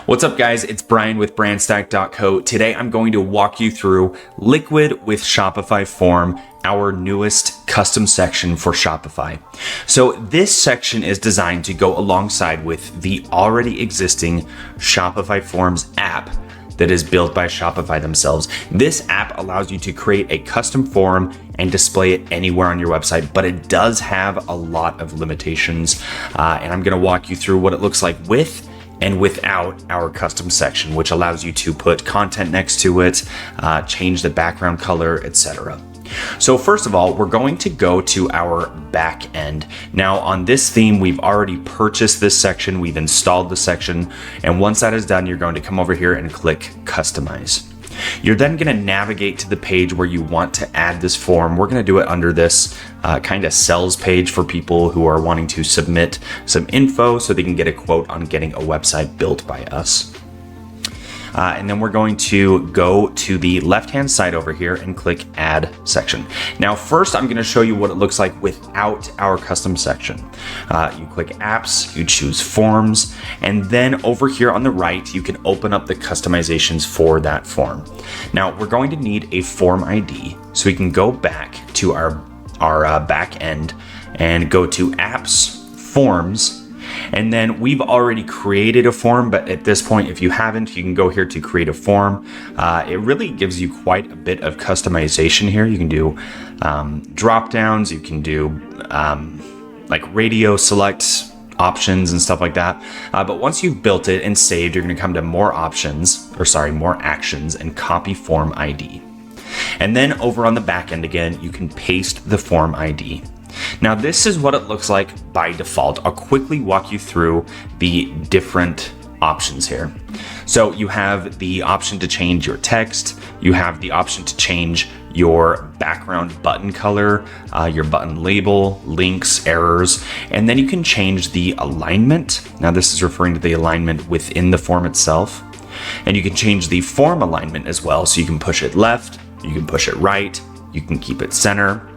What's up, guys? It's Brian with brandstack.co. Today I'm going to walk you through Liquid with Shopify Form, our newest custom section for Shopify. So this section is designed to go alongside with the already existing Shopify Forms app that is built by Shopify themselves. This app allows you to create a custom form and display it anywhere on your website, but it does have a lot of limitations. And I'm gonna walk you through what it looks like with and without our custom section, which allows you to put content next to it, change the background color, etc. So first of all, we're going to go to our back end. Now on this theme, we've already purchased this section, we've installed the section, and once that is done, you're going to come over here and click Customize. You're then going to navigate to the page where you want to add this form. We're going to do it under this kind of sales page for people who are wanting to submit some info so they can get a quote on getting a website built by us. And then we're going to go to the left-hand side over here and click Add Section. Now, first, I'm going to show you what it looks like without our custom section. You click Apps, you choose Forms, and then over here on the right, you can open up the customizations for that form. Now, we're going to need a form ID, so we can go back to our back end and go to Apps, Forms, and then we've already created a form, but at this point, if you haven't, you can go here to create a form. It really gives you quite a bit of customization here. You can do drop downs, you can do like radio select options and stuff like that. But once you've built it and saved, you're going to come to more actions and copy form ID. And then over on the back end again, you can paste the form ID. Now, this is what it looks like by default. I'll quickly walk you through the different options here. So you have the option to change your text. You have the option to change your background button color, your button label, links, errors, and then you can change the alignment. Now, this is referring to the alignment within the form itself. And you can change the form alignment as well. So you can push it left, you can push it right, you can keep it center.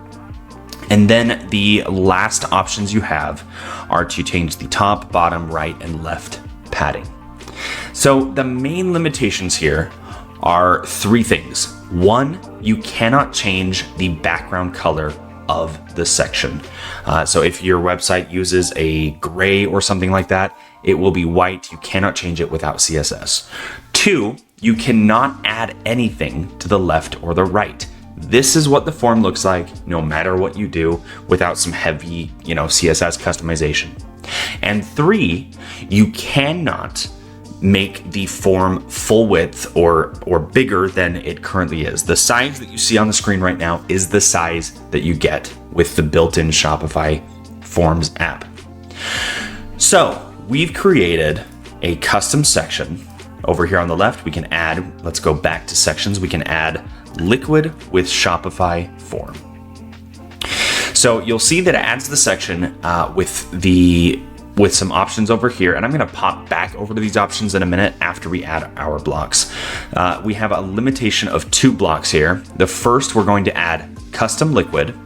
And then the last options you have are to change the top, bottom, right, and left padding. So the main limitations here are three things. One, you cannot change the background color of the section. So if your website uses a gray or something like that, it will be white. You cannot change it without CSS. Two, you cannot add anything to the left or the right. This is what the form looks like no matter what you do without some heavy, CSS customization. And three, you cannot make the form full width or bigger than it currently is. The size that you see on the screen right now is the size that you get with the built-in Shopify Forms app. So we've created a custom section. Over here on the left, we can add, let's go back to sections, we can add Liquid with Shopify Form. So you'll see that it adds the section with some options over here, and I'm going to pop back over to these options in a minute after we add our blocks. We have a limitation of 2 blocks here. The first, we're going to add custom liquid.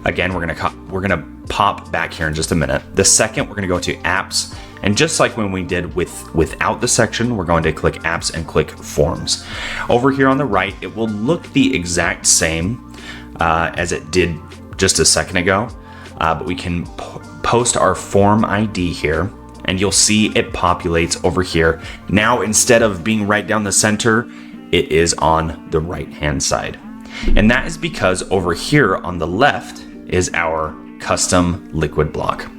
Again, we're going to pop back here in just a minute. The second, we're going to go to apps. And just like when we did without the section, we're going to click apps and click forms. Over here on the right, it will look the exact same as it did just a second ago, but we can post our form ID here and you'll see it populates over here. Now, instead of being right down the center, it is on the right-hand side. And that is because over here on the left is our custom liquid block.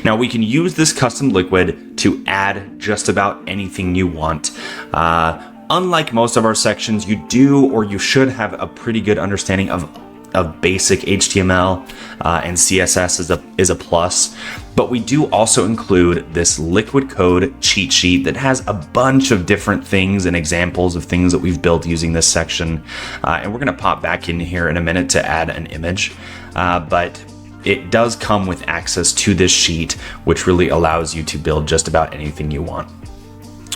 Now we can use this custom liquid to add just about anything you want. Unlike most of our sections, you do or you should have a pretty good understanding of basic HTML and CSS is a plus. But we do also include this liquid code cheat sheet that has a bunch of different things and examples of things that we've built using this section. And we're going to pop back in here in a minute to add an image. But it does come with access to this sheet, which really allows you to build just about anything you want.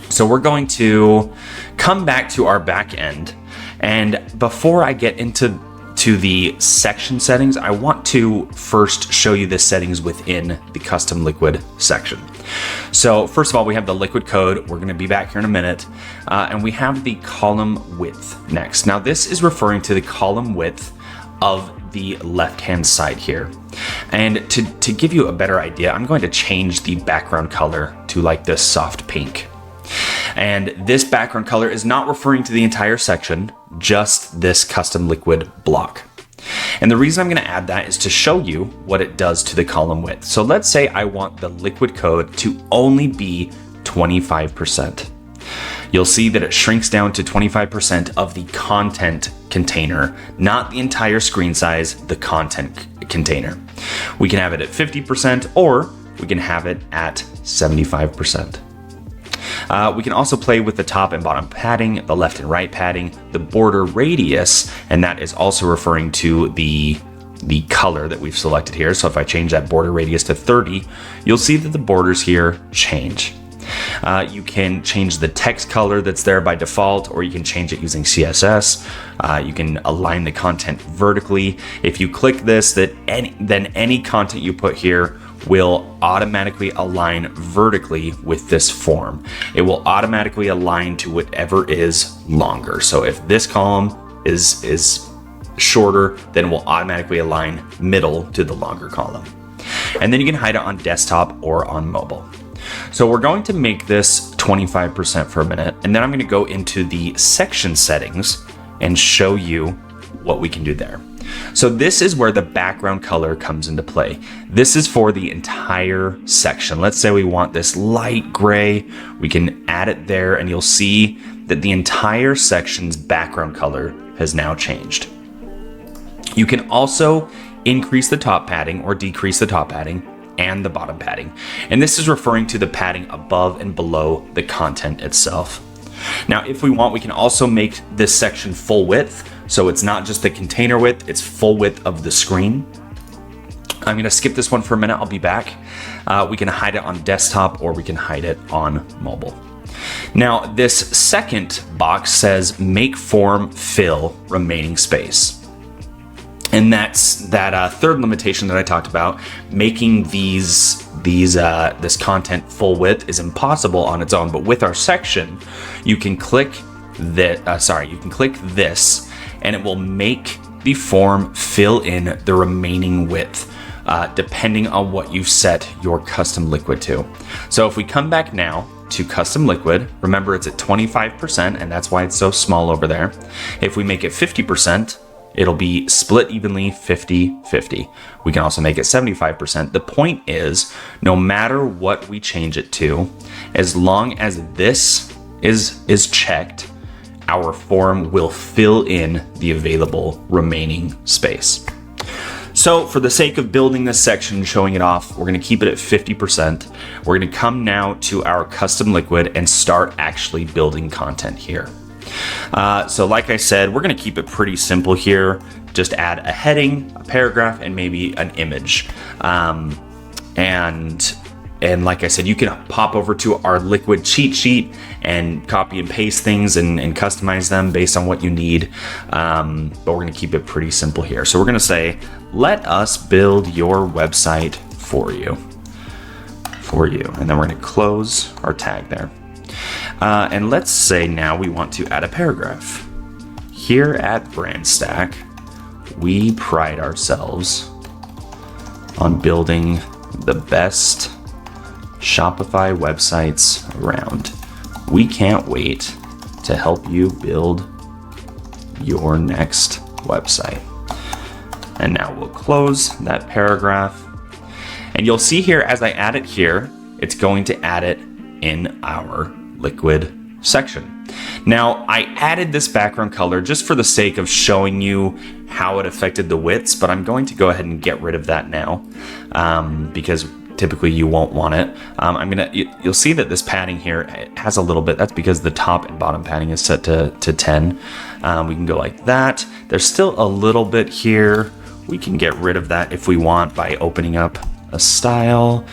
So we're going to come back to our back end. And before I get into the section settings, I want to first show you the settings within the custom liquid section. So first of all, we have the liquid code. We're going to be back here in a minute. And we have the column width next. Now this is referring to the column width of the left-hand side here. And to give you a better idea, I'm going to change the background color to like this soft pink. And this background color is not referring to the entire section, just this custom liquid block. And the reason I'm going to add that is to show you what it does to the column width. So let's say I want the liquid code to only be 25%. You'll see that it shrinks down to 25% of the content container, not the entire screen size, the content container. We can have it at 50% or we can have it at 75%. We can also play with the top and bottom padding, the left and right padding, the border radius, and that is also referring to the color that we've selected here. So if I change that border radius to 30, you'll see that the borders here change. You can change the text color that's there by default, or you can change it using CSS. You can align the content vertically. If you click this, then any content you put here will automatically align vertically with this form. It will automatically align to whatever is longer. So if this column is shorter, then it will automatically align middle to the longer column. And then you can hide it on desktop or on mobile. So we're going to make this 25% for a minute, and then I'm going to go into the section settings and show you what we can do there. So this is where the background color comes into play. This is for the entire section. Let's say we want this light gray. We can add it there, and you'll see that the entire section's background color has now changed. You can also increase the top padding or decrease the top padding and the bottom padding. And this is referring to the padding above and below the content itself. Now, if we want, we can also make this section full width. So it's not just the container width, it's full width of the screen. I'm gonna skip this one for a minute, I'll be back. We can hide it on desktop or we can hide it on mobile. Now, this second box says make form fill remaining space. And that's that third limitation that I talked about. Making this content full width is impossible on its own, but with our section, you can click this, and it will make the form fill in the remaining width, depending on what you've set your custom liquid to. So if we come back now to custom liquid, remember it's at 25%, and that's why it's so small over there. If we make it 50%, it'll be split evenly 50-50. We can also make it 75%. The point is, no matter what we change it to, as long as this is checked, our form will fill in the available remaining space. So for the sake of building this section and showing it off, we're going to keep it at 50%. We're going to come now to our custom liquid and start actually building content here. So like I said, we're going to keep it pretty simple here. Just add a heading, a paragraph, and maybe an image. And like I said, you can pop over to our liquid cheat sheet and copy and paste things and customize them based on what you need. But we're going to keep it pretty simple here. So we're going to say, let us build your website for you. And then we're going to close our tag there. And let's say now we want to add a paragraph. Here at BrandStack, we pride ourselves on building the best Shopify websites around. We can't wait to help you build your next website. And now we'll close that paragraph. And you'll see here, as I add it here, it's going to add it in our liquid section. Now, I added this background color just for the sake of showing you how it affected the widths, but I'm going to go ahead and get rid of that now because typically you won't want it. You'll see that this padding here, it has a little bit. That's because the top and bottom padding is set to 10. We can go like that. There's still a little bit here. We can get rid of that if we want by opening up a style.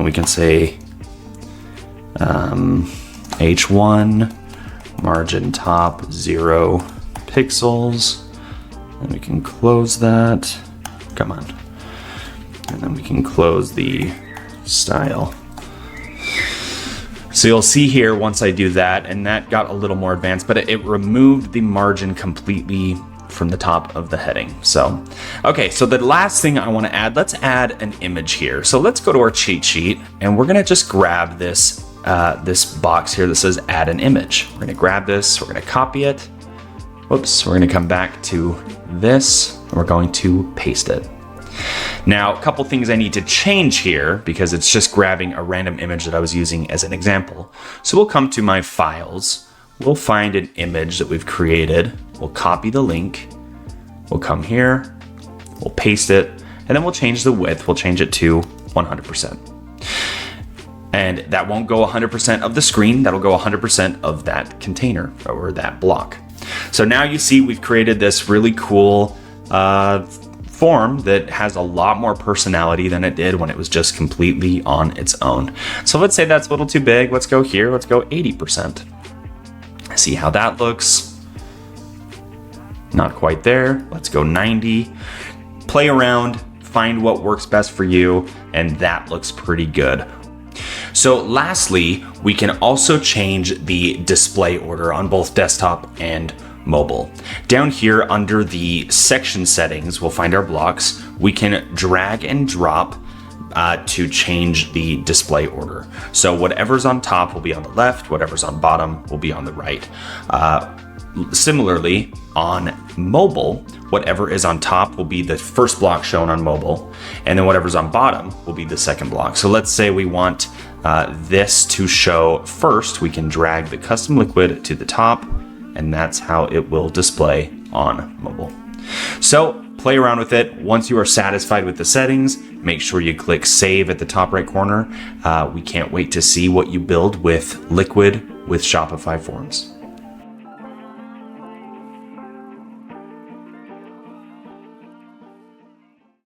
We can say H1, margin top 0 pixels. And we can close that. Come on. And then we can close the style So you'll see here once I do that, and that got a little more advanced, but it removed the margin completely from the top of the heading. So, okay, so the last thing I want to add, let's add an image here. So let's go to our cheat sheet, and we're gonna just grab this this box here that says add an image. We're gonna grab this, we're gonna copy it. Whoops, we're gonna come back to this, and we're going to paste it. Now, a couple things I need to change here because it's just grabbing a random image that I was using as an example. So we'll come to my files, we'll find an image that we've created, we'll copy the link, we'll come here, we'll paste it, and then we'll change the width, we'll change it to 100%. And that won't go 100% of the screen, that'll go 100% of that container or that block. So now you see we've created this really cool form that has a lot more personality than it did when it was just completely on its own. So let's say that's a little too big. Let's go here. Let's go 80%. See how that looks. Not quite there. Let's go 90. Play around, find what works best for you, and that looks pretty good. So lastly, we can also change the display order on both desktop and mobile. Down here under the section settings, we'll find our blocks. We can drag and drop to change the display order. So whatever's on top will be on the left, whatever's on bottom will be on the right. Similarly, on mobile, whatever is on top will be the first block shown on mobile, and then whatever's on bottom will be the second block. So let's say we want this to show first, we can drag the custom liquid to the top, and that's how it will display on mobile. So play around with it. Once you are satisfied with the settings, make sure you click save at the top right corner. We can't wait to see what you build with Liquid with Shopify Forms.